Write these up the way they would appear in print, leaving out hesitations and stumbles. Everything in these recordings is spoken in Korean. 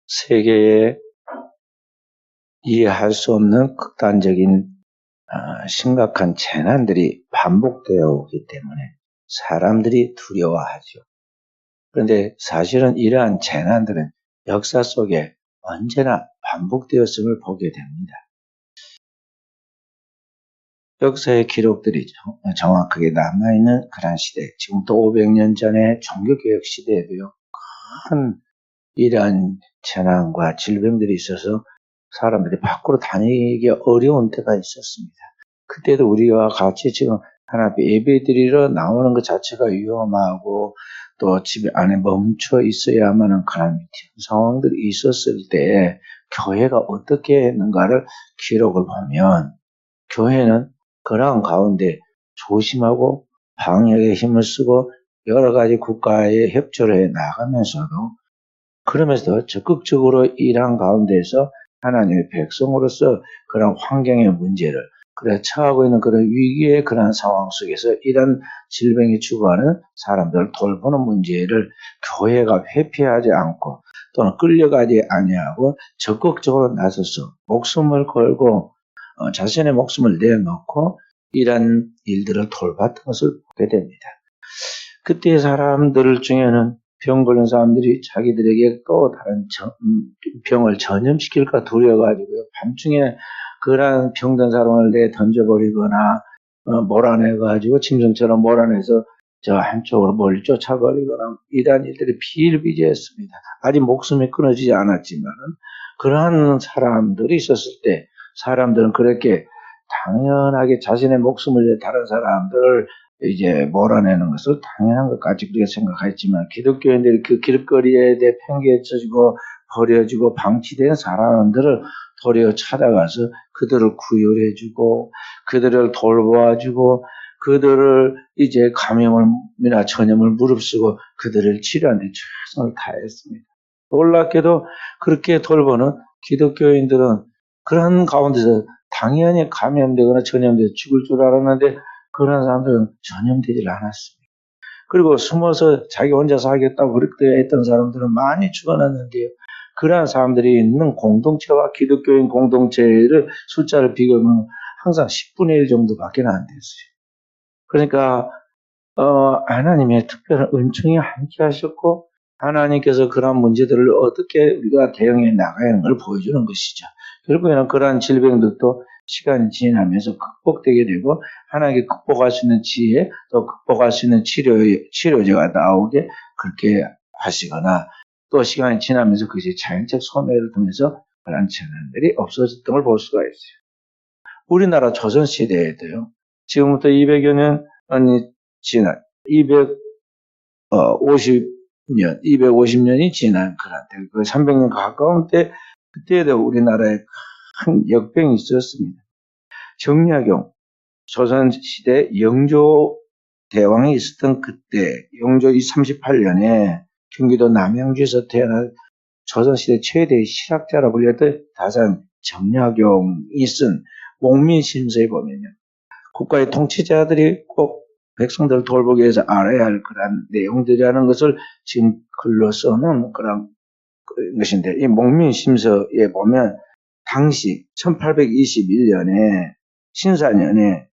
세계에 이해할 수 없는 극단적인 심각한 재난들이 반복되어 오기 때문에 사람들이 두려워하죠. 그런데 사실은 이러한 재난들은 역사 속에 언제나 반복되었음을 보게 됩니다. 역사의 기록들이 정확하게 남아있는 그런 시대, 지금부터 500년 전의 종교개혁 시대에도요, 큰 이러한 재난과 질병들이 있어서 사람들이 밖으로 다니기 어려운 때가 있었습니다. 그때도 우리와 같이 지금 하나님 예배드리러 나오는 것 자체가 위험하고 또 집 안에 멈춰 있어야만 하는 그런 상황들이 있었을 때 교회가 어떻게 했는가를 기록을 보면 교회는 그러한 가운데 조심하고 방역에 힘을 쓰고 여러 가지 국가의 협조를 해 나가면서도 그러면서 적극적으로 일한 가운데서 하나님의 백성으로서 그런 환경의 문제를 처하고 있는 그런 위기의 그런 상황 속에서 이런 질병이 추구하는 사람들을 돌보는 문제를 교회가 회피하지 않고 또는 끌려가지 아니하고 적극적으로 나서서 목숨을 걸고 자신의 목숨을 내놓고 이런 일들을 돌봤던 것을 보게 됩니다. 그때 사람들 중에는 병 걸린 사람들이 자기들에게 또 다른 병을 전염시킬까 두려워가지고요. 밤중에 그러한 병든 사람을 내 던져버리거나 몰아내가지고 짐승처럼 몰아내서 저 한쪽으로 멀리 쫓아버리거나 이러한 일들이 비일비재했습니다. 아직 목숨이 끊어지지 않았지만 그러한 사람들이 있었을 때 사람들은 그렇게 당연하게 자신의 목숨을 위해 다른 사람들을 이제 몰아내는 것을 당연한 것까지 그렇게 생각했지만 기독교인들이 그 길거리에 대해 팽개쳐지고 버려지고 방치된 사람들을 도리어 찾아가서 그들을 구휼해주고 그들을 돌보아주고 그들을 이제 감염이나 전염을 무릅쓰고 그들을 치료하는 데 최선을 다했습니다. 놀랍게도 그렇게 돌보는 기독교인들은 그런 가운데서 당연히 감염되거나 전염돼서 죽을 줄 알았는데 그런 사람들은 전염되질 않았습니다. 그리고 숨어서 자기 혼자 살겠다고 그렇게 했던 사람들은 많이 죽어났는데요. 그러한 사람들이 있는 공동체와 기독교인 공동체를 숫자를 비교하면 항상 10분의 1 정도밖에 안 됐어요. 그러니까 하나님의 특별한 은총이 함께 하셨고 하나님께서 그런 문제들을 어떻게 우리가 대응해 나가야 하는 걸 보여주는 것이죠. 결국에는 그러한 질병들도 시간이 지나면서 극복되게 되고 하나님께 극복할 수 있는 지혜 또 극복할 수 있는 치료제가 나오게 그렇게 하시거나 또 시간이 지나면서 그것이 자연적 소멸을 통해서 그런 재난들이 없어졌던 걸 볼 수가 있어요. 우리나라 조선시대에도요. 지금부터 200여 년이 지난 250년이 지난 그런 때, 그 300년 가까운 때 그때에도 우리나라에 큰 역병이 있었습니다. 정약용 조선시대 영조 대왕이 있었던 그때 영조 38년에 경기도 남양주에서 태어난 조선시대 최대의 실학자라 불렸던 다산 정약용이 쓴 목민심서에 보면요. 국가의 통치자들이 꼭 백성들을 돌보기 위해서 알아야 할 그런 내용들이라는 것을 지금 글로 써놓은 그런 것인데 이 목민심서에 보면 당시 1821년에 신사년에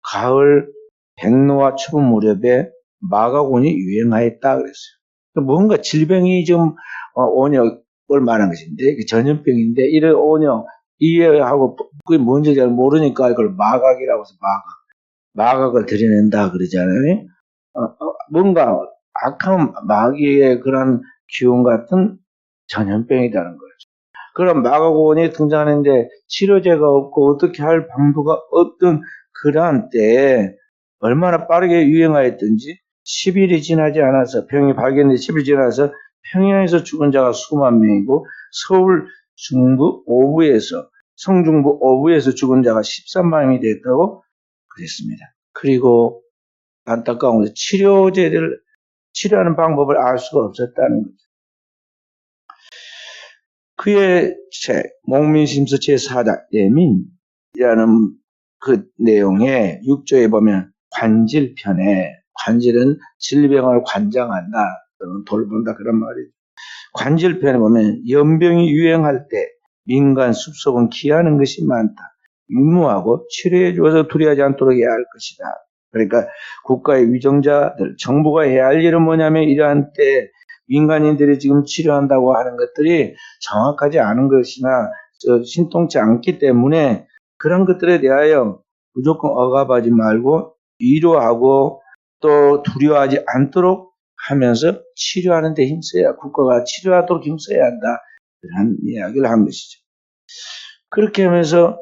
가을 백로와 추분 무렵에 마가곤이 유행하였다 그랬어요. 뭔가 질병이 좀 온역을 말한 것인데 전염병인데 이런 온역 이해하고 그게 뭔지 잘 모르니까 이걸 마각이라고 해서 마각을 들여낸다 그러잖아요. 뭔가 악한 마귀의 그런 기운 같은 전염병이라는 거죠. 그럼 마가곤이 등장하는데 치료제가 없고 어떻게 할 방도가 없던 그러한 때에 얼마나 빠르게 유행하였던지 10일이 지나지 않아서 병이 발견된 10일 지나서 평양에서 죽은 자가 수만 명이고 서울 중부 오부에서 성중부 오부에서 죽은 자가 13만 명이 됐다고 그랬습니다. 그리고 안타까운 것은 치료제를 치료하는 방법을 알 수가 없었다는 거죠. 그의 책 목민심서 제4장 예민이라는 그 내용의 6조에 보면 관질편에 관질은 질병을 관장한다 또는 돌본다 그런 말이죠. 관절편에 보면 연병이 유행할 때 민간 숲속은 기하는 것이 많다. 유무하고 치료해 주어서 두려워하지 않도록 해야 할 것이다. 그러니까 국가의 위정자들, 정부가 해야 할 일은 뭐냐면 이러한 때 민간인들이 지금 치료한다고 하는 것들이 정확하지 않은 것이나 신통치 않기 때문에 그런 것들에 대하여 무조건 억압하지 말고 위로하고 또 두려워하지 않도록 하면서 치료하는 데 힘써야, 국가가 치료하도록 힘써야 한다. 그런 이야기를 한 것이죠. 그렇게 하면서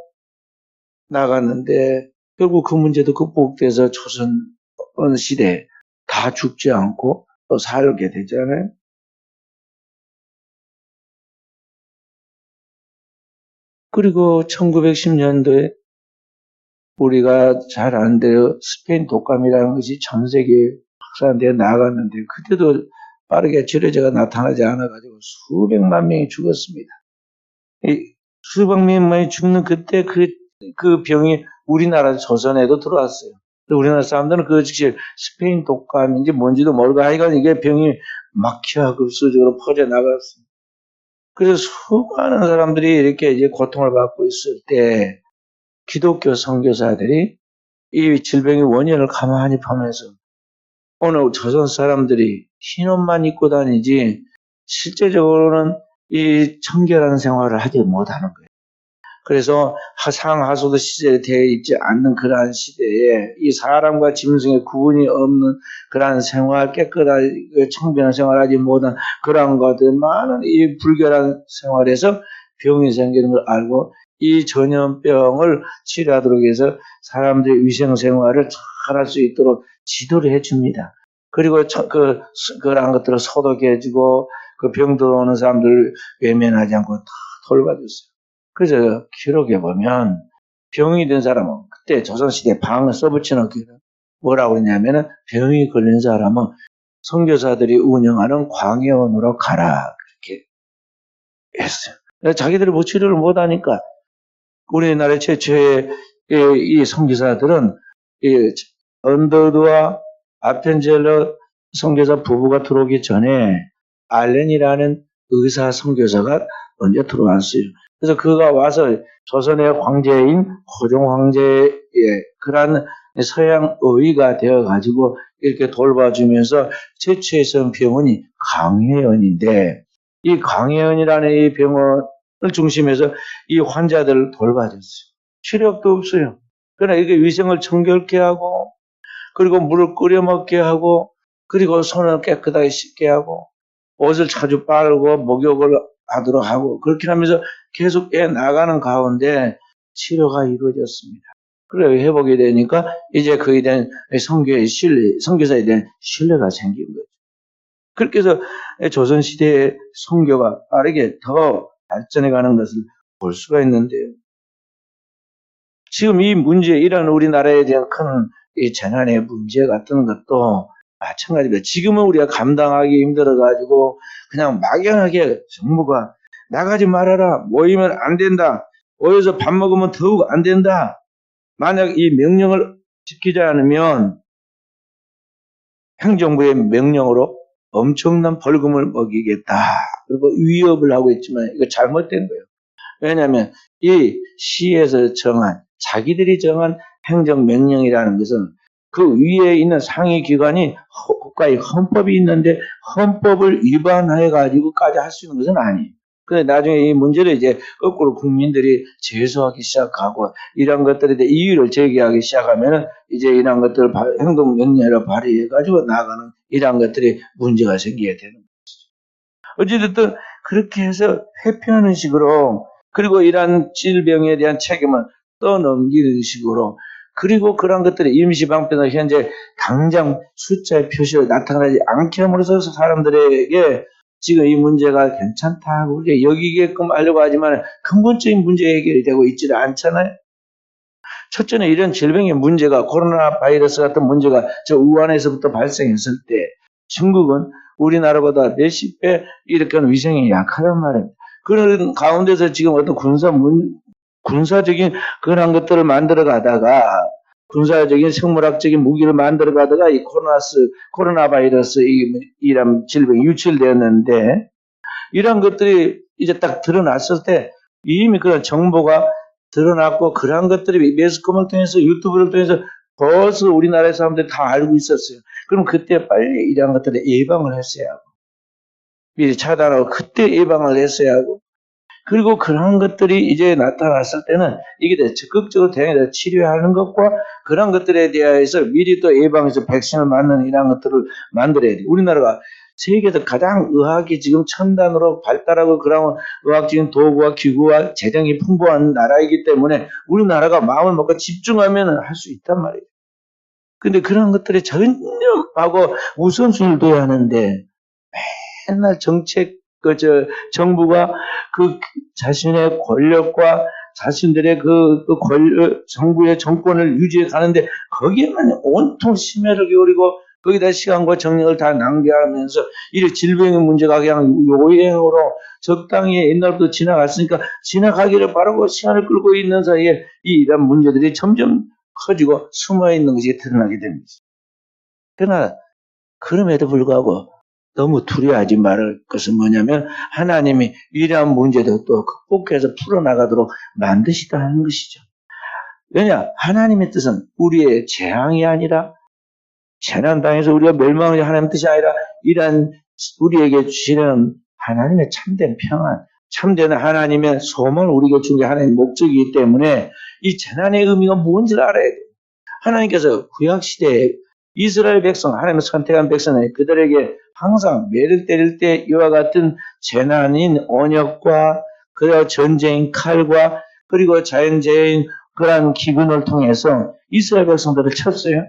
나갔는데 결국 그 문제도 극복돼서 조선 시대에 다 죽지 않고 또 살게 되잖아요. 그리고 1910년도에 우리가 잘 아는 대로 스페인 독감이라는 것이 전 세계에 확산되어 나갔는데 그때도 빠르게 치료제가 나타나지 않아가지고 수백만 명이 죽었습니다. 이 수백만 명이 죽는 그때 그 병이 우리나라 조선에도 들어왔어요. 우리나라 사람들은 그 즉시 스페인 독감인지 뭔지도 모르고 하여간 이게 병이 막히하급수적으로 퍼져나갔습니다. 그래서 수많은 사람들이 이렇게 이제 고통을 받고 있을 때 기독교 선교사들이 이 질병의 원인을 가만히 보면서 오늘 조선 사람들이 흰옷만 입고 다니지 실제적으로는 이 청결한 생활을 하지 못하는 거예요. 그래서 상하수도 시절에 되어 있지 않는 그러한 시대에 이 사람과 짐승의 구분이 없는 그러한 생활, 깨끗하게 청변한 생활하지 못한 그러한 것들 많은 이 불결한 생활에서 병이 생기는 걸 알고 이 전염병을 치료하도록 해서 사람들의 위생생활을 잘 할 수 있도록 지도를 해줍니다. 그리고 그러한 것들을 소독해주고 그 병 들어오는 사람들 외면하지 않고 다 돌봐줬어요. 그래서 기록에 보면 병이 든 사람은 그때 조선시대 방을 써붙여놓은 뭐라고 그러냐면은 병이 걸린 사람은 선교사들이 운영하는 광해원으로 가라 그렇게 했어요. 자기들이 뭐 치료를 못하니까 우리나라 최초의 이 선교사들은 이 언더드와 아펜젤러 선교사 부부가 들어오기 전에 알렌이라는 의사 선교사가 먼저 들어왔어요. 그래서 그가 와서 조선의 황제인 호종 황제의 그러한 서양 의의가 되어가지고 이렇게 돌봐주면서 최초의 병원이 광해원인데 이 광해원이라는 이 병원을 중심해서 이 환자들을 돌봐줬어요. 치료약도 없어요. 그러나 이게 위생을 청결케 하고 그리고 물을 끓여 먹게 하고 그리고 손을 깨끗하게 씻게 하고 옷을 자주 빨고 목욕을 하도록 하고 그렇게 하면서 계속 나가는 가운데 치료가 이루어졌습니다. 그래 회복이 되니까 이제 그에 대한 선교사에 대한 신뢰가 생긴 거죠. 그렇게 해서 조선시대의 선교가 빠르게 더 발전해가는 것을 볼 수가 있는데요. 지금 이 문제, 이런 우리나라에 대한 큰 이 재난의 문제 같은 것도 마찬가지입니다. 지금은 우리가 감당하기 힘들어가지고 그냥 막연하게 정부가 나가지 말아라, 모이면 안 된다, 모여서 밥 먹으면 더욱 안 된다. 만약 이 명령을 지키지 않으면 행정부의 명령으로 엄청난 벌금을 먹이겠다. 그리고 위협을 하고 있지만 이거 잘못된 거예요. 왜냐하면 이 시에서 정한 자기들이 정한 행정명령이라는 것은 그 위에 있는 상위 기관이 국가의 헌법이 있는데 헌법을 위반해가지고까지 할 수 있는 것은 아니에요. 근데 나중에 이 문제를 이제 거꾸로 국민들이 제소하기 시작하고 이런 것들에 대해 이유를 제기하기 시작하면은 이제 이런 것들을 행동명령으로 발휘해가지고 나가는 이런 것들이 문제가 생기게 되는 것이죠. 어찌됐든 그렇게 해서 회피하는 식으로 그리고 이러한 질병에 대한 책임을 떠넘기는 식으로 그리고 그런 것들이 임시방편으로 현재 당장 숫자의 표시로 나타나지 않게 함으로써 사람들에게 지금 이 문제가 괜찮다고 우리가 여기게끔 하려고 하지만 근본적인 문제 해결이 되고 있지는 않잖아요. 첫째는 이런 질병의 문제가 코로나 바이러스 같은 문제가 저 우한에서부터 발생했을 때 중국은 우리나라보다 몇십 배 이렇게 위생이 약하단 말입니다. 그런 가운데서 지금 어떤 군사적인 그런 것들을 만들어 가다가 군사적인 생물학적인 무기를 만들어 가다가 이 코로나 바이러스 이런 질병이 유출되었는데 이런 것들이 이제 딱 드러났을 때 이미 그런 정보가 드러났고 그러한 것들이 매스컴을 통해서 유튜브를 통해서 벌써 우리나라의 사람들이 다 알고 있었어요. 그럼 그때 빨리 이러한 것들을 예방을 했어야 하고 미리 차단하고 그때 예방을 했어야 하고 그리고 그런 것들이 이제 나타났을 때는 이게 적극적으로 대응해서 치료하는 것과 그런 것들에 대해서 미리 또 예방해서 백신을 맞는 이런 것들을 만들어야 돼. 우리나라가 세계에서 가장 의학이 지금 첨단으로 발달하고 그런 의학적인 도구와 기구와 재정이 풍부한 나라이기 때문에 우리나라가 마음을 먹고 집중하면 할 수 있단 말이에요. 근데 그런 것들이 전혀 하고 우선순위를 둬야 하는데 맨날 정부가 그 자신의 권력과 자신들의 정부의 정권을 유지해 가는데 거기에만 온통 심혈을 기울이고 거기다 시간과 정력을 다 낭비하면서 이 질병의 문제가 그냥 요행으로 적당히 옛날부터 지나갔으니까 지나가기를 바라고 시간을 끌고 있는 사이에 이런 문제들이 점점 커지고 숨어있는 것이 드러나게 됩니다. 그러나 그럼에도 불구하고 너무 두려워하지 말을 것은 뭐냐면 하나님이 이러한 문제도 또 극복해서 풀어나가도록 만드시다 하는 것이죠. 왜냐? 하나님의 뜻은 우리의 재앙이 아니라 재난당해서 우리가 멸망을 하나님의 뜻이 아니라 이러한 우리에게 주시는 하나님의 참된 평안, 참된 하나님의 소망을 우리에게 준 게 하나님의 목적이기 때문에 이 재난의 의미가 뭔지를 알아야 돼요. 하나님께서 구약시대에 이스라엘 백성, 하나님의 선택한 백성은 그들에게 항상 매를 때릴 때 이와 같은 재난인 언역과 그리고 전쟁인 칼과 그리고 자연재해인 그러한 기근을 통해서 이스라엘 백성들을 쳤어요.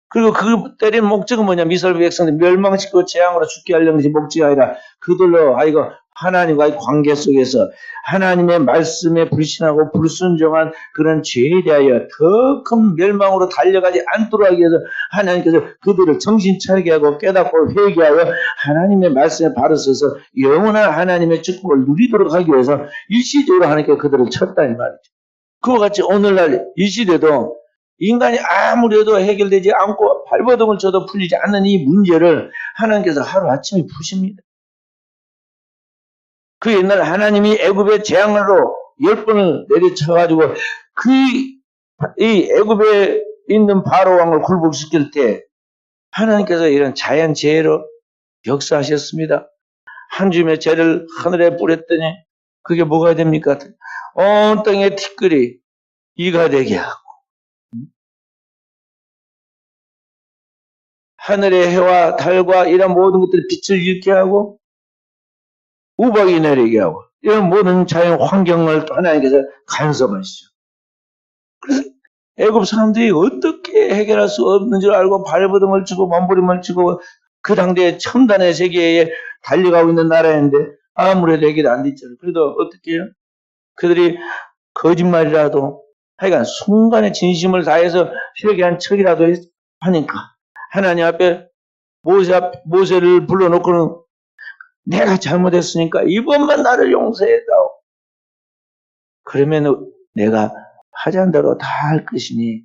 그리고 그 때린 목적은 뭐냐면 이스라엘 백성들 멸망시키고 재앙으로 죽게 하려는 것이 목적이 아니라 그들로 하여금 하나님과의 관계 속에서 하나님의 말씀에 불신하고 불순종한 그런 죄에 대하여 더 큰 멸망으로 달려가지 않도록 하기 위해서 하나님께서 그들을 정신 차리게 하고 깨닫고 회개하여 하나님의 말씀에 바로 서서 영원한 하나님의 축복을 누리도록 하기 위해서 일시적으로 하나님께서 그들을 쳤다 이 말이죠. 그와 같이 오늘날 이 시대도 인간이 아무리 해도 해결되지 않고 발버둥을 쳐도 풀리지 않는 이 문제를 하나님께서 하루아침에 푸십니다. 그 옛날 하나님이 애굽의 재앙으로 10번을 내려쳐가지고 이 애굽에 있는 바로 왕을 굴복시킬 때 하나님께서 이런 자연재해로 역사하셨습니다. 한 줌의 재를 하늘에 뿌렸더니 그게 뭐가 됩니까? 온 땅의 티끌이 이가 되게 하고 하늘의 해와 달과 이런 모든 것들이 빛을 잃게 하고 우박이 내리게 하고 이런 모든 자연 환경을 하나님께서 간섭하시죠. 그래서 애굽 사람들이 어떻게 해결할 수 없는 줄 알고 발버둥을 치고 몸부림을 치고 그 당대의 첨단의 세계에 달려가고 있는 나라인데 아무래도 해결이 안 됐잖아요. 그래도 어떻게 해요? 그들이 거짓말이라도 하여간 순간에 진심을 다해서 회개한 척이라도 하니까 하나님 앞에 모세를 불러놓고는 내가 잘못했으니까 이번만 나를 용서해다오. 그러면 내가 하자는 대로 다 할 것이니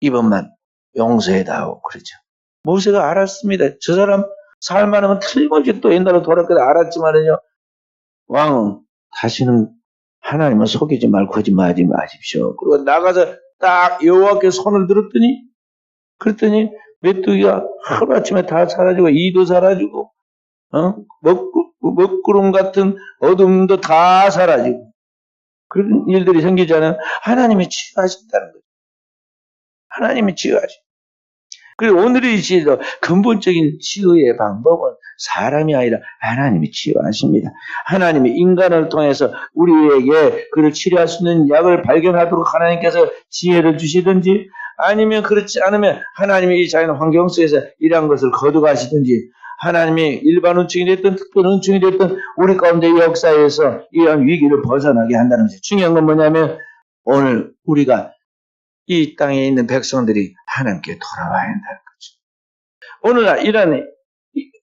이번만 용서해다오. 그러죠. 모세가 알았습니다. 저 사람 살만하면 틀림없이 또 옛날로 돌아가도 알았지만은요. 왕은 다시는 하나님을 속이지 말고 거짓말하지 마십시오. 그리고 나가서 딱 여호와께 손을 들었더니 그랬더니 메뚜기가 하루아침에 다 사라지고 이도 사라지고 먹구름 같은 어둠도 다 사라지고 그런 일들이 생기잖아요. 하나님이 치유하신다는 거죠. 하나님이 치유하시. 그리고 오늘의 이 시대도 근본적인 치유의 방법은 사람이 아니라 하나님이 치유하십니다. 하나님이 인간을 통해서 우리에게 그를 치료할 수 있는 약을 발견하도록 하나님께서 지혜를 주시든지 아니면 그렇지 않으면 하나님이 이 자연 환경 속에서 이러한 것을 거둬가시든지 하나님이 일반 은총이 됐든 특별 은총이 됐든 우리 가운데 역사에서 이러한 위기를 벗어나게 한다는 것이죠. 중요한 건 뭐냐면 오늘 우리가 이 땅에 있는 백성들이 하나님께 돌아와야 한다는 거죠. 오늘날 이런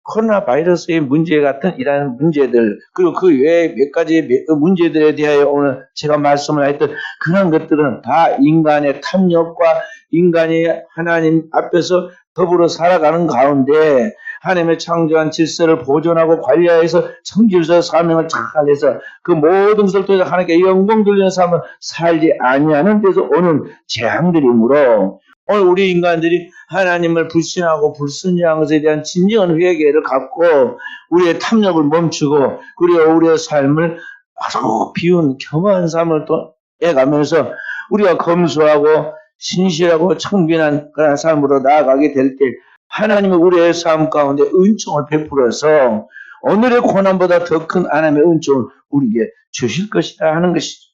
코로나 바이러스의 문제 같은 이러한 문제들 그리고 그 외에 몇 가지 문제들에 대하여 오늘 제가 말씀을 했던 그런 것들은 다 인간의 탐욕과 인간이 하나님 앞에서 더불어 살아가는 가운데 하나님의 창조한 질서를 보존하고 관리하여서 청질서 사명을 잘해서 그 모든 것을 통해서 하나님께 영광 돌리는 삶을 살지 아니하는 데서 오는 재앙들이므로 오늘 우리 인간들이 하나님을 불신하고 불순종한 것에 대한 진정한 회개를 갖고 우리의 탐욕을 멈추고 그리고 우리의 삶을 바로 비운 겸허한 삶을 해가면서 우리가 검소하고 신실하고 청빈한 그런 삶으로 나아가게 될 때 하나님은 우리의 삶 가운데 은총을 베풀어서 오늘의 고난보다 더 큰 하나님의 은총을 우리에게 주실 것이다 하는 것이죠.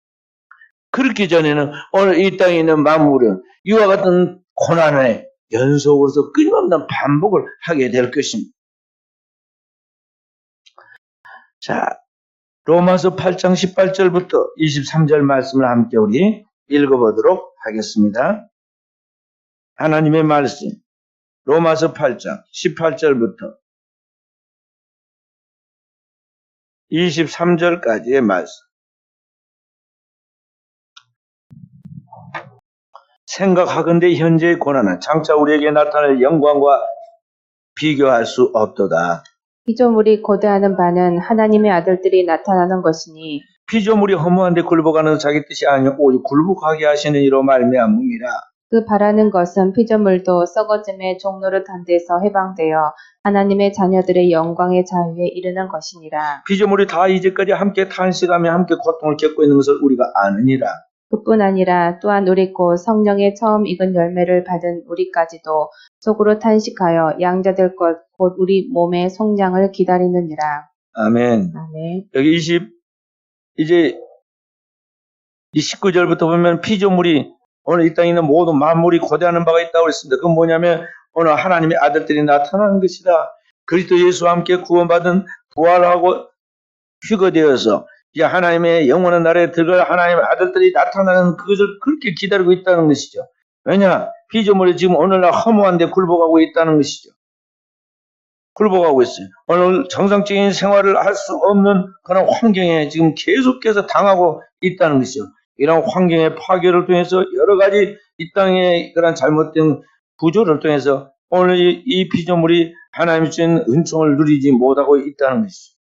그렇기 전에는 오늘 이 땅에 있는 만물은 이와 같은 고난의 연속으로서 끊임없는 반복을 하게 될 것입니다. 자, 로마서 8장 18절부터 23절 말씀을 함께 우리 읽어보도록 하겠습니다. 하나님의 말씀, 로마서 8장 18절부터 23절까지의 말씀. 생각하건대 현재의 고난은 장차 우리에게 나타날 영광과 비교할 수 없도다. 피조물이 고대하는 바는 하나님의 아들들이 나타나는 것이니 피조물이 허무한데 굴복하는 자기 뜻이 아니요 오직 굴복하게 하시는 이로 말미암음이라. 그 바라는 것은 피조물도 썩어짐의 종노릇한 데서 해방되어 하나님의 자녀들의 영광의 자유에 이르는 것이니라. 피조물이 다 이제까지 함께 탄식하며 함께 고통을 겪고 있는 것을 우리가 아느니라. 그뿐 아니라 또한 우리 곧 성령의 처음 익은 열매를 받은 우리까지도 속으로 탄식하여 양자될 것 곧 우리 몸의 성장을 기다리느니라. 아멘. 아멘. 여기 이제 이 19절부터 보면 피조물이 오늘 이 땅에 있는 모든 만물이 고대하는 바가 있다고 그랬습니다. 그건 뭐냐면 오늘 하나님의 아들들이 나타나는 것이다. 그리스도 예수와 함께 구원받은 부활하고 휴거되어서 이제 하나님의 영원한 나라에 들어갈 하나님의 아들들이 나타나는 그것을 그렇게 기다리고 있다는 것이죠. 왜냐? 피조물이 지금 오늘날 허무한데 굴복하고 있다는 것이죠. 굴복하고 있어요. 오늘 정상적인 생활을 할 수 없는 그런 환경에 지금 계속해서 당하고 있다는 것이죠. 이런 환경의 파괴를 통해서 여러 가지 이 땅의 그런 잘못된 구조를 통해서 오늘 이 피조물이 하나님이 주신 은총을 누리지 못하고 있다는 것이죠.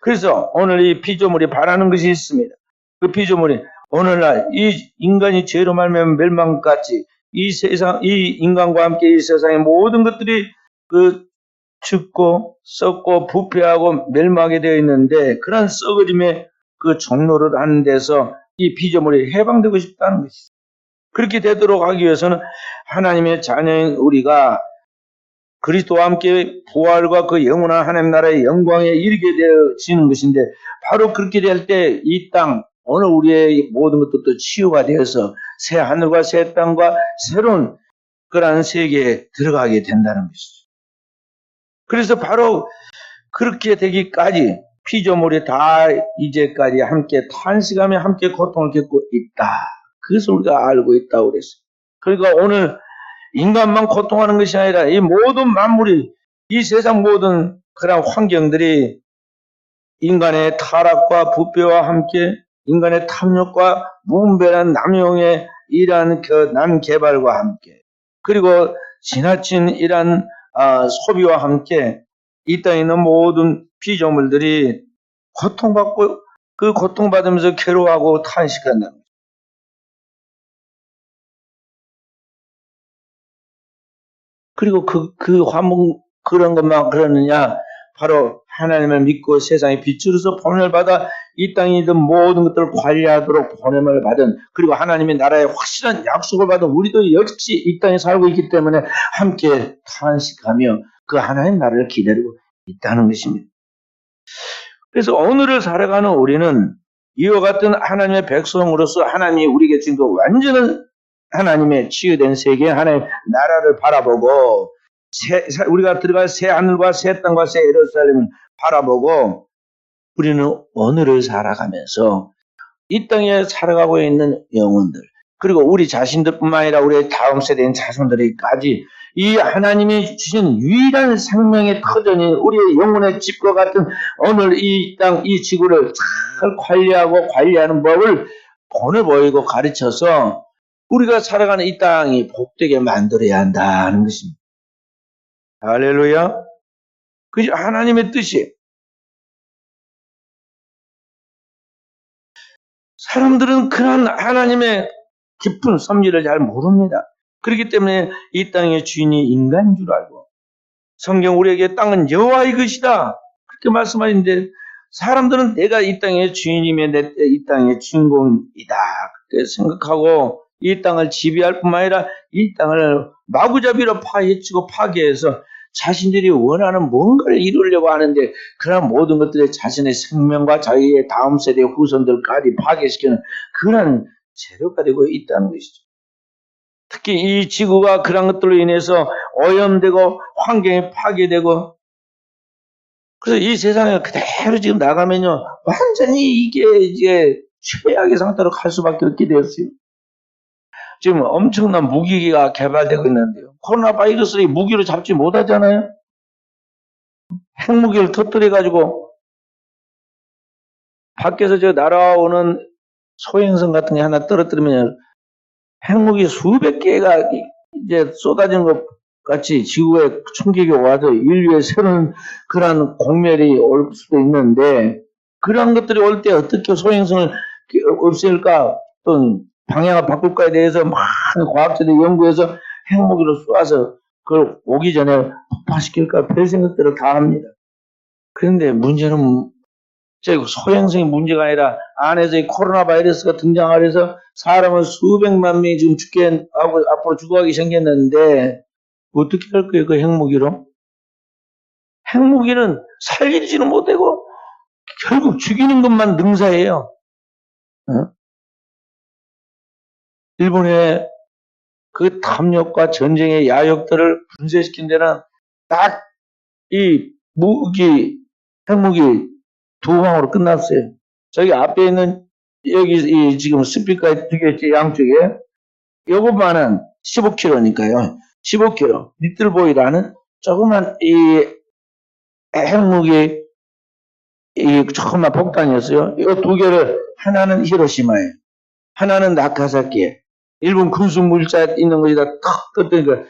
그래서 오늘 이 피조물이 바라는 것이 있습니다. 그 피조물이 오늘날 이 인간이 죄로 말미암아 멸망같이 이 세상, 이 인간과 함께 이 세상의 모든 것들이 죽고 썩고 부패하고 멸망하게 되어 있는데 그런 썩어짐의 그 종로를 하는 데서 이 피조물이 해방되고 싶다는 것이죠. 그렇게 되도록 하기 위해서는 하나님의 자녀인 우리가 그리스도와 함께 부활과 그 영원한 하나님 나라의 영광에 이르게 되어지는 것인데 바로 그렇게 될 때 이 땅 오늘 우리의 모든 것도 치유가 되어서 새 하늘과 새 땅과 새로운 그러한 세계에 들어가게 된다는 것이죠. 그래서 바로 그렇게 되기까지 피조물이 다 이제까지 함께 탄식하며 함께 고통을 겪고 있다. 그것을 우리가 알고 있다고 그랬어요. 그러니까 오늘 인간만 고통하는 것이 아니라 이 모든 만물이 이 세상 모든 그런 환경들이 인간의 타락과 부패와 함께 인간의 탐욕과 무분별한 남용의 이러한 그 남개발과 함께 그리고 지나친 이러한 소비와 함께 이 땅에 있는 모든 피조물들이 고통받고 그 고통받으면서 괴로워하고 탄식한다는 거죠. 그리고 그 화목 그런 것만 그러느냐? 바로 하나님을 믿고 세상의 빛으로서 보냄을 받아 이 땅에 있는 모든 것들을 관리하도록 보냄을 받은 그리고 하나님의 나라의 확실한 약속을 받은 우리도 역시 이 땅에 살고 있기 때문에 함께 탄식하며 그 하나님 나라를 기다리고 있다는 것입니다. 그래서 오늘을 살아가는 우리는 이와 같은 하나님의 백성으로서 하나님이 우리에게 지금 완전한 하나님의 치유된 세계 하나님 나라를 바라보고 우리가 들어갈 새 하늘과 새 땅과 새 예루살렘을 바라보고 우리는 오늘을 살아가면서 이 땅에 살아가고 있는 영혼들 그리고 우리 자신들뿐만 아니라 우리의 다음 세대인 자손들에게까지 이 하나님이 주신 유일한 생명의 터전인 우리의 영혼의 집과 같은 오늘 이 땅, 이 지구를 잘 관리하고 관리하는 법을 본을 보이고 가르쳐서 우리가 살아가는 이 땅이 복되게 만들어야 한다는 것입니다. 할렐루야. 그게 하나님의 뜻이에요. 사람들은 그런 하나님의 깊은 섭리를 잘 모릅니다. 그렇기 때문에 이 땅의 주인이 인간인 줄 알고 성경 우리에게 땅은 여호와의 것이다 그렇게 말씀하는데 사람들은 내가 이 땅의 주인이며 이 땅의 주인공이다 그렇게 생각하고 이 땅을 지배할 뿐만 아니라 이 땅을 마구잡이로 파헤치고 파괴해서 자신들이 원하는 뭔가를 이루려고 하는데 그런 모든 것들을 자신의 생명과 자기의 다음 세대 후손들까지 파괴시키는 그런 재료가 되고 있다는 것이죠. 특히 이 지구가 그런 것들로 인해서 오염되고 환경이 파괴되고 그래서 이 세상에 그대로 지금 나가면요 완전히 이게 이제 최악의 상태로 갈 수밖에 없게 되었어요. 지금 엄청난 무기가 개발되고 있는데요. 코로나 바이러스를 무기로 잡지 못하잖아요. 핵무기를 터뜨려가지고 밖에서 저 날아오는 소행성 같은 게 하나 떨어뜨리면 핵무기 수백 개가 이제 쏟아진 것 같이 지구에 충격이 와서 인류의 새로운 그런 공멸이 올 수도 있는데 그런 것들이 올 때 어떻게 소행성을 없앨까 또 방향을 바꿀까에 대해서 많은 과학자들이 연구해서 핵무기로 쏘아서 그걸 오기 전에 폭파시킬까 별 생각들을 다 합니다. 그런데 문제는 소행성이 문제가 아니라 안에서 이 코로나 바이러스가 등장하면서 사람은 수백만 명이 지금 죽게 하고 앞으로 죽어가기 생겼는데 어떻게 할 거예요 그 핵무기로? 핵무기는 살리지는 못하고 결국 죽이는 것만 능사예요. 어? 일본의 그 탐욕과 전쟁의 야욕들을 분쇄시킨 데는 딱 이 무기, 핵무기 두 방으로 끝났어요. 저기 앞에 있는 여기 이 지금 스피커 두 개 양쪽에 요것만은 15kg니까요. 15kg 리틀보이라는 조그만 이 핵무기 이 조그만 폭탄이었어요. 이 두 개를 하나는 히로시마에, 하나는 나카사키에 일본 군수물자 있는 것이다 탁 떴더니까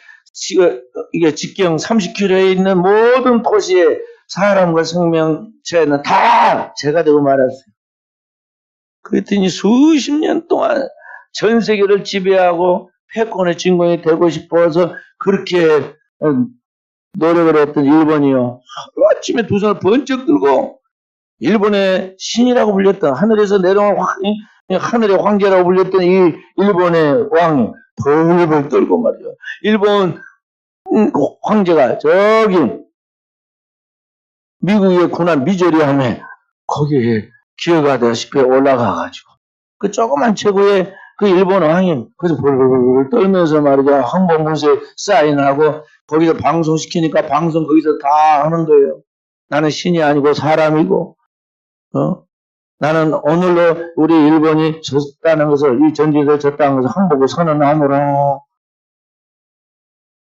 이게 직경 30km에 있는 모든 도시의 사람과 생명체는 다 제가 되고 말았어요. 그랬더니 수십 년 동안 전 세계를 지배하고 패권의 주인공이 되고 싶어서 그렇게 노력을 했던 일본이요. 아침에 두 손을 번쩍 들고 일본의 신이라고 불렸던 하늘에서 내려온 하늘의 황제라고 불렸던 이 일본의 왕이 벌벌 떨고 말이죠. 일본 황제가 저기 미국의 군한 미조리함에 거기에 기어가다시피 올라가가지고 그 조그만 체구에 그 일본 왕이 그래서 벌벌 떨면서 말이죠. 항복문서에 사인하고 거기서 방송시키니까 방송 거기서 다 하는 거예요. 나는 신이 아니고 사람이고 나는 오늘로 우리 일본이 졌다는 것을 이 전쟁에서 졌다는 것을 항복을 선언하노라.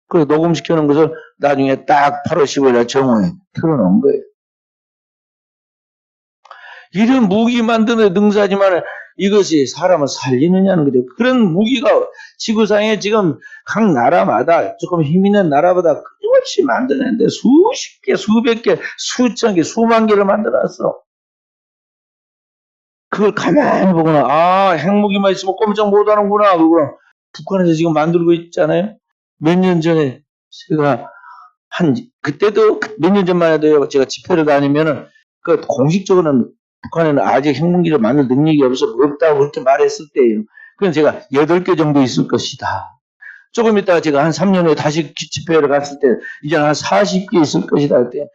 그래서 녹음시켜놓은 것을 나중에 딱 8월 15일에 정오에 틀어놓은 거예요. 이런 무기 만드는 능사지만 이것이 사람을 살리느냐는 거죠. 그런 무기가 지구상에 지금 각 나라마다 조금 힘 있는 나라보다 끊임없이 만드는데 수십 개, 수백 개, 수천 개, 수만 개를 만들어놨어. 그걸 가만히 보거나, 아, 핵무기만 있으면 꼼짝 못하는구나. 그거 북한에서 지금 만들고 있잖아요. 몇 년 전에 제가 그때도 몇 년 전만 해도요, 제가 집회를 다니면은, 그 공식적으로는 북한에는 아직 핵무기를 만들 능력이 없다고 그렇게 말했을 때예요. 그래서 제가 8개 정도 있을 것이다. 조금 있다가 제가 한 3년 후에 다시 집회를 갔을 때, 이제 한 40개 있을 것이다. 그때.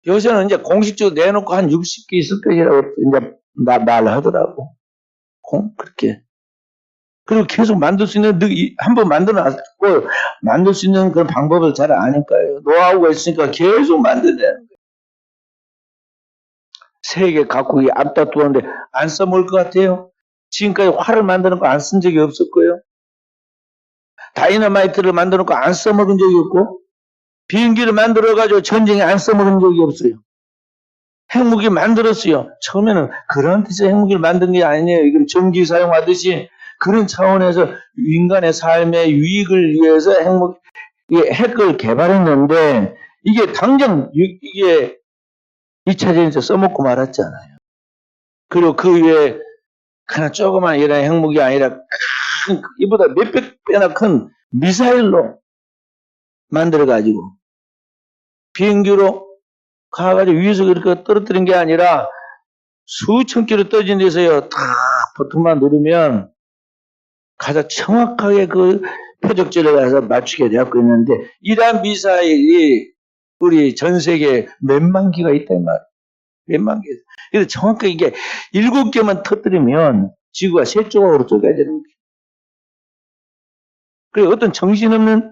요새는 이제 공식적으로 내놓고 한 60개 있을 것이라고 이제 말을 하더라고. 그렇게. 그리고 계속 만들 수 있는, 한번 만들어놨고, 만들 수 있는 그런 방법을 잘 아니까요. 노하우가 있으니까 계속 만드는 거예요. 세계 각국이 앞다투었는데 안 써먹을 것 같아요? 지금까지 활을 만드는 거 안 쓴 적이 없었고요. 다이너마이트를 만드는 거 안 써먹은 적이 없고, 비행기를 만들어가지고 전쟁에 안 써먹은 적이 없어요. 핵무기 만들었어요. 처음에는 그런 뜻의 핵무기를 만든 게 아니에요. 이건 전기 사용하듯이 그런 차원에서 인간의 삶의 유익을 위해서 핵을 개발했는데 이게 당장 이게 2차 전에서 써먹고 말았잖아요. 그리고 그 위에 그냥 조그만 이런 핵무기 아니라 큰, 이보다 몇백 배나 큰 미사일로 만들어가지고 비행기로 가가지고 위에서 그렇게 떨어뜨린 게 아니라 수천 킬로 떨어진 데서요, 다 버튼만 누르면 가장 정확하게 그 표적지를 가서 맞추게 되었고 있는데, 이러한 미사일이 우리 전 세계에 몇만 기가 있단 말이에요. 몇만 개. 그래서 정확하게 이게 7개만 터뜨리면 지구가 3조각으로 쪼개야 되는 거예요. 그리고 어떤 정신없는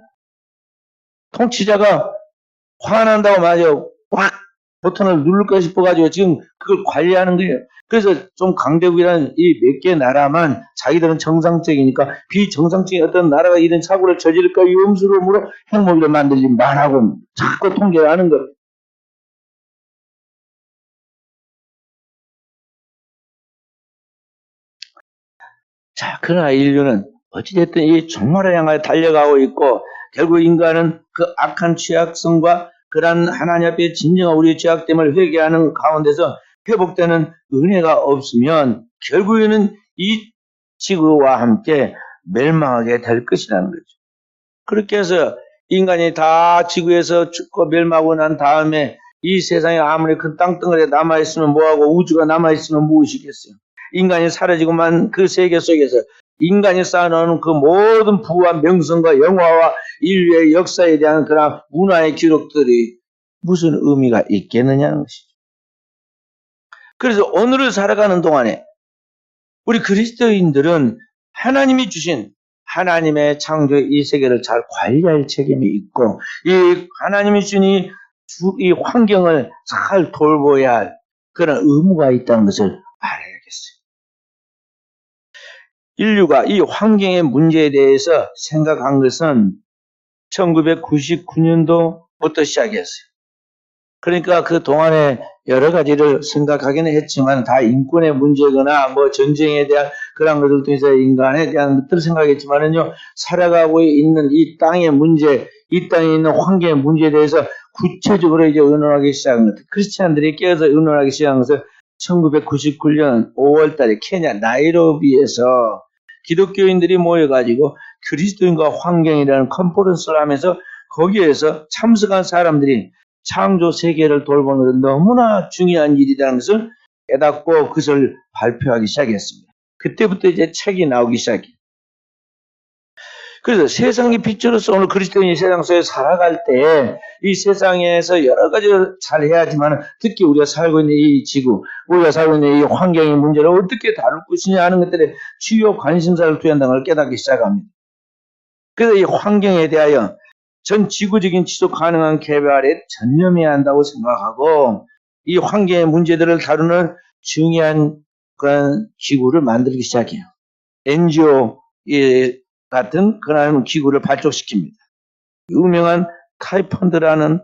통치자가 화난다고 말이죠. 꽉 버튼을 누를까 싶어가지고 지금 그걸 관리하는 거예요. 그래서 좀 강대국이라는 이 몇 개 나라만 자기들은 정상적이니까 비정상적인 어떤 나라가 이런 사고를 저지를까 위험스러움으로 핵무기를 만들지 말라고 자꾸 통제를 하는 거예요. 자, 그러나 인류는 어찌됐든 이 종말을 향하여 달려가고 있고, 결국 인간은 그 악한 취약성과 그러한 하나님 앞에 진정한 우리의 죄악됨을 회개하는 가운데서 회복되는 은혜가 없으면 결국에는 이 지구와 함께 멸망하게 될 것이라는 거죠. 그렇게 해서 인간이 다 지구에서 죽고 멸망하고 난 다음에 이 세상에 아무리 큰 땅덩어리에 남아있으면 뭐하고 우주가 남아있으면 무엇이겠어요. 인간이 사라지고만 그 세계 속에서 인간이 쌓아놓은 그 모든 부와 명성과 영화와 인류의 역사에 대한 그런 문화의 기록들이 무슨 의미가 있겠느냐는 것이죠. 그래서 오늘을 살아가는 동안에 우리 그리스도인들은 하나님이 주신 하나님의 창조의 이 세계를 잘 관리할 책임이 있고, 이 하나님이 주신 이 환경을 잘 돌보아야 할 그런 의무가 있다는 것을 알아야겠어요. 인류가 이 환경의 문제에 대해서 생각한 것은 1999년도부터 시작했어요. 그러니까 그 동안에 여러 가지를 생각하기는 했지만 다 인권의 문제거나 뭐 전쟁에 대한 그런 것들 통해서 인간에 대한 것들을 생각했지만은요, 살아가고 있는 이 땅의 문제, 이 땅에 있는 환경의 문제에 대해서 구체적으로 이제 의논하기 시작한 것. 크리스찬들이 깨어서 의논하기 시작한 것은 1999년 5월 달에 케냐 나이로비에서 기독교인들이 모여가지고 그리스도인과 환경이라는 컨퍼런스를 하면서 거기에서 참석한 사람들이 창조 세계를 돌보는 것은 너무나 중요한 일이라는 것을 깨닫고 그것을 발표하기 시작했습니다. 그때부터 이제 책이 나오기 시작해요. 그래서 세상의 빛으로서 오늘 그리스도인이 세상 속에 살아갈 때 이 세상에서 여러 가지를 잘 해야지만 특히 우리가 살고 있는 이 지구, 우리가 살고 있는 이 환경의 문제를 어떻게 다룰 것이냐 하는 것들에 주요 관심사를 두한다는 걸 깨닫기 시작합니다. 그래서 이 환경에 대하여 전 지구적인 지속 가능한 개발에 전념해야 한다고 생각하고, 이 환경의 문제들을 다루는 중요한 그런 기구를 만들기 시작해요. NGO 같은 그런 기구를 발족시킵니다. 유명한 티펀드라는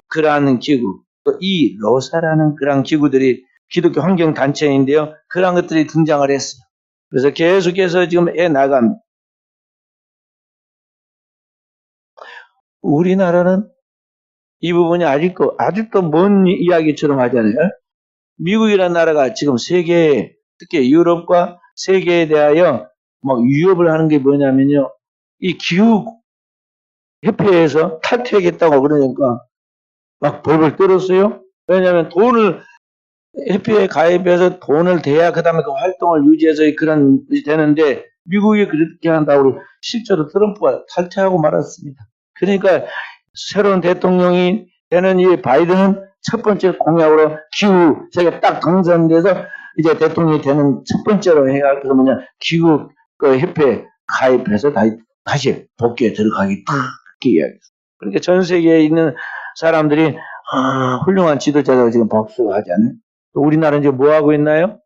그러한 기구, 또 이 로사라는 그런 기구들이 기독교 환경 단체인데요. 그런 것들이 등장을 했어요. 그래서 계속해서 지금 나갑니다. 우리나라는 이 부분이 아직도 먼 이야기처럼 하잖아요. 미국이라는 나라가 지금 세계에, 특히 유럽과 세계에 대하여 막 위협을 하는 게 뭐냐면요. 이 기후 협회에서 탈퇴하겠다고 그러니까 막 벌벌 떨었어요. 왜냐하면 협회에 가입해서 돈을 대야 그 다음에 그 활동을 유지해서 그런 되는데, 미국이 그렇게 한다고 실제로 트럼프가 탈퇴하고 말았습니다. 그러니까 새로운 대통령이 되는 이 바이든은 첫 번째 공약으로 기후 세계 딱 당선돼서 이제 대통령이 되는 첫 번째로 해야 할 것은 뭐냐, 기후 그 협회에 가입해서 다시 복귀에 들어가기 딱 그렇게 이야기했어요. 그러니까 전 세계에 있는 사람들이 훌륭한 지도자라고 지금 박수하지 않나요? 우리나라는 이제 뭐 하고 있나요?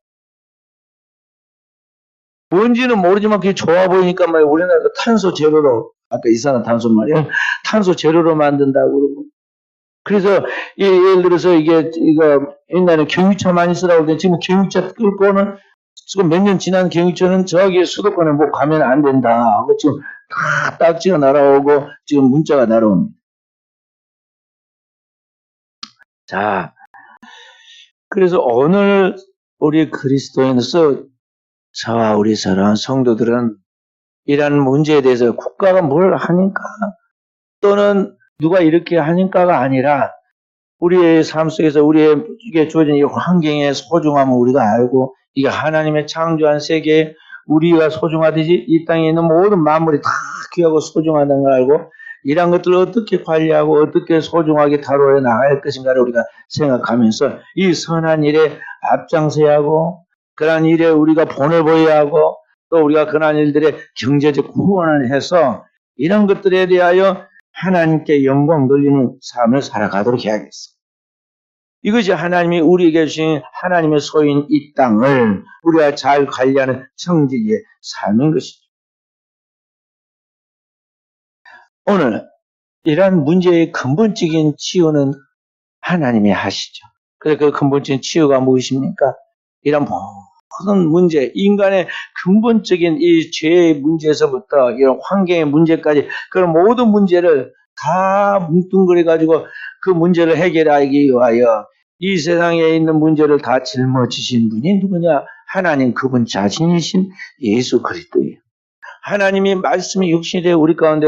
뭔지는 모르지만 그게 좋아 보이니까 말이야. 우리나라가 탄소 제로로, 아까 이산화탄소 말이야. 탄소 제로로 만든다고 그러고. 그래서 예를 들어서 이거 옛날에 경유차 많이 쓰라고 그러는데 지금 경유차 끌고는 지금 몇 년 지난 경유처는 저기 수도권에 뭐 가면 안 된다 하고 지금 다 딱지가 날아오고 지금 문자가 날아옵니다. 자, 그래서 오늘 우리 그리스도인으로서 저와 우리 사랑하는 성도들은 이런 문제에 대해서 국가가 뭘 하니까 또는 누가 이렇게 하니까가 아니라 우리의 삶 속에서 우리에게 주어진 이 환경의 소중함을 우리가 알고 이게 하나님의 창조한 세계에 우리가 소중하듯이 이 땅에 있는 모든 만물이 다 귀하고 소중하다는 걸 알고 이런 것들을 어떻게 관리하고 어떻게 소중하게 다루어 나갈 것인가를 우리가 생각하면서 이 선한 일에 앞장서야 하고 그러한 일에 우리가 본을 보여야 하고 또 우리가 그러한 일들의 경제적 구원을 해서 이런 것들에 대하여 하나님께 영광 돌리는 삶을 살아가도록 해야겠어. 이것이 하나님이 우리에게 주신 하나님의 소유인 이 땅을 우리가 잘 관리하는 청지기의 삶인 것이죠. 오늘 이러한 문제의 근본적인 치유는 하나님이 하시죠. 그래서 그 근본적인 치유가 무엇입니까? 이런 모든 문제, 인간의 근본적인 이 죄의 문제에서부터 이런 환경의 문제까지 그런 모든 문제를 다 뭉뚱그려가지고 그 문제를 해결하기 위하여 이 세상에 있는 문제를 다 짊어지신 분이 누구냐? 하나님 그분 자신이신 예수 그리스도예요. 하나님이 말씀이 육신이 되어 우리 가운데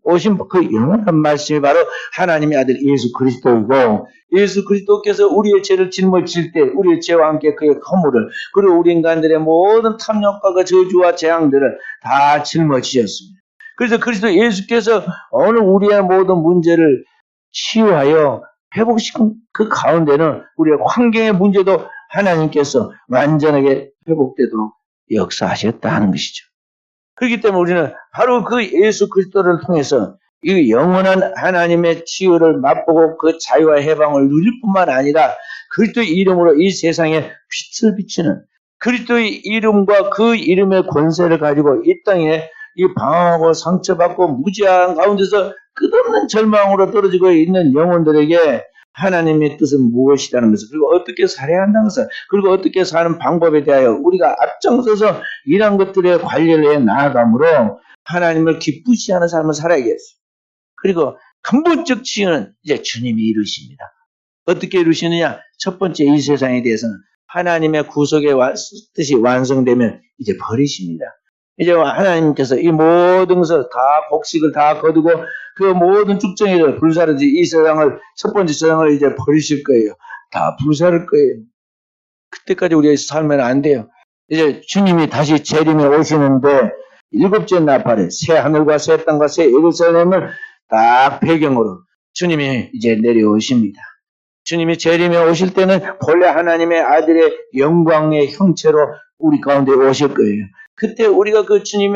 오신 그 영원한 말씀이 바로 하나님의 아들 예수 그리스도이고 예수 그리스도께서 우리의 죄를 짊어질 때 우리의 죄와 함께 그의 허물을 그리고 우리 인간들의 모든 탐욕과 그 저주와 재앙들을 다 짊어지셨습니다. 그래서 그리스도 예수께서 오늘 우리의 모든 문제를 치유하여 회복시킨 그 가운데는 우리의 환경의 문제도 하나님께서 완전하게 회복되도록 역사하셨다 하는 것이죠. 그렇기 때문에 우리는 바로 그 예수 그리스도를 통해서 이 영원한 하나님의 치유를 맛보고 그 자유와 해방을 누릴 뿐만 아니라 그리스도의 이름으로 이 세상에 빛을 비치는 그리스도의 이름과 그 이름의 권세를 가지고 이 땅에 이 방황하고 상처받고 무지한 가운데서 끝없는 절망으로 떨어지고 있는 영혼들에게 하나님의 뜻은 무엇이라는 것을 그리고 어떻게 살아야 한다는 것을 그리고 어떻게 사는 방법에 대하여 우리가 앞장서서 이런 것들의 관리를 해 나아감으로 하나님을 기쁘시 하는 삶을 살아야겠어요. 그리고 근본적 치유는 이제 주님이 이루십니다. 어떻게 이루시느냐? 첫 번째 이 세상에 대해서는 하나님의 구속의 뜻이 완성되면 이제 버리십니다. 이제 하나님께서 이 모든 것을 다 곡식을 다 거두고 그 모든 쭉정이를 불사르지 이 세상을 첫 번째 세상을 이제 버리실 거예요. 다 불사를 거예요. 그때까지 우리가 살면 안 돼요. 이제 주님이 다시 재림에 오시는데 일곱째 나팔에 새 하늘과 새 땅과 새 예루살렘을 딱 배경으로 주님이 이제 내려오십니다. 주님이 재림에 오실 때는 본래 하나님의 아들의 영광의 형체로 우리 가운데 오실 거예요. 그때 우리가 그 주님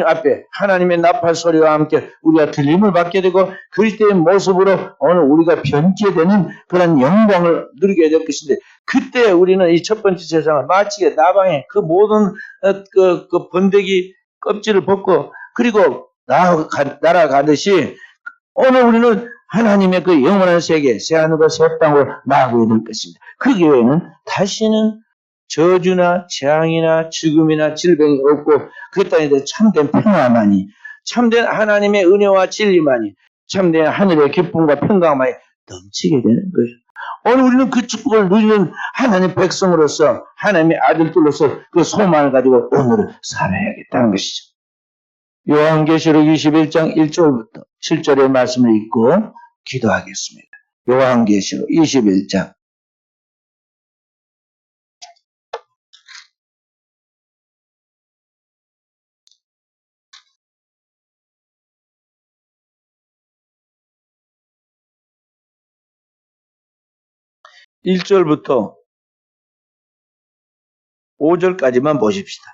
앞에 하나님의 나팔 소리와 함께 우리가 들림을 받게 되고 그리스도의 모습으로 오늘 우리가 변제되는 그런 영광을 누리게 될 것인데 그때 우리는 이 첫 번째 세상을 마치 나방에 그 모든 그 번데기 껍질을 벗고 그리고 날아가듯이 오늘 우리는 하나님의 그 영원한 세계 새하늘과 새 땅으로 나아가게 될 것입니다. 그 기회에는 다시는 저주나 재앙이나 죽음이나 질병이 없고 그 땅에 대해 참된 평화만이 참된 하나님의 은혜와 진리만이 참된 하늘의 기쁨과 평강만이 넘치게 되는 거예요. 오늘 우리는 그 축복을 누리는 하나님의 백성으로서 하나님의 아들들로서 그 소망을 가지고 오늘을 살아야겠다는 것이죠. 요한계시록 21장 1절부터 7절의 말씀을 읽고 기도하겠습니다. 요한계시록 21장 1절부터 5절까지만 보십시다.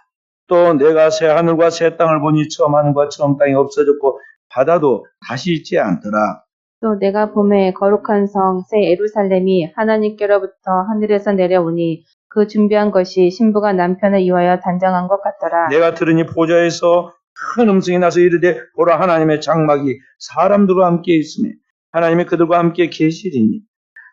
또 내가 새 하늘과 새 땅을 보니 처음 하늘과 처음 땅이 없어졌고 바다도 다시 있지 않더라. 또 내가 보매 거룩한 성 새 예루살렘이 하나님께로부터 하늘에서 내려오니 그 준비한 것이 신부가 남편을 위하여 단장한 것 같더라. 내가 들으니 보좌에서 큰 음성이 나서 이르되 보라 하나님의 장막이 사람들과 함께 있으며 하나님이 그들과 함께 계시리니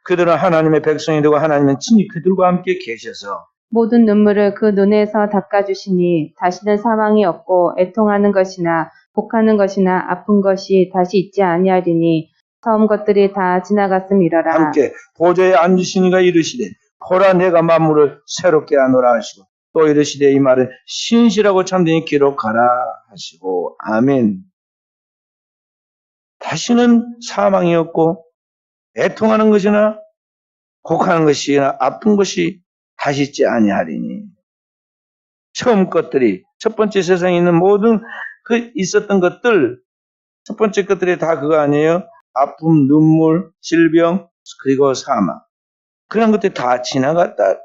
그들은 하나님의 백성이 되고 하나님은 친히 그들과 함께 계셔서 모든 눈물을 그 눈에서 닦아주시니 다시는 사망이 없고 애통하는 것이나 곡하는 것이나 아픈 것이 다시 있지 아니하리니 처음 것들이 다 지나갔음이러라. 함께 보좌에 앉으시니가 이르시되 보라 내가 만물을 새롭게 하노라 하시고 또 이르시되 이 말을 신실하고 참되니 기록하라 하시고 아멘. 다시는 사망이 없고 애통하는 것이나 곡하는 것이나 아픈 것이 다시 있지 아니하리니 처음 것들이 첫 번째 세상에 있는 모든 그 있었던 것들 첫 번째 것들이 다 그거 아니에요? 아픔, 눈물, 질병 그리고 사망 그런 것들이 다 지나갔다.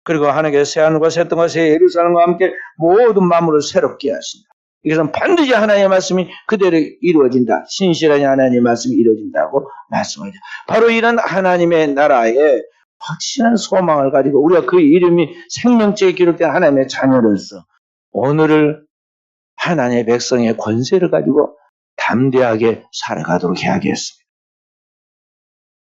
그리고 하나님께서 새하늘과 새 땅과 새 예루살렘과 함께 모든 만물을 새롭게 하신다. 이것은 반드시 하나님의 말씀이 그대로 이루어진다. 신실하게 하나님의 말씀이 이루어진다고 말씀하죠. 바로 이런 하나님의 나라에 확실한 소망을 가지고 우리가 그 이름이 생명책에 기록된 하나님의 자녀로서 오늘을 하나님의 백성의 권세를 가지고 담대하게 살아가도록 해야겠습니다.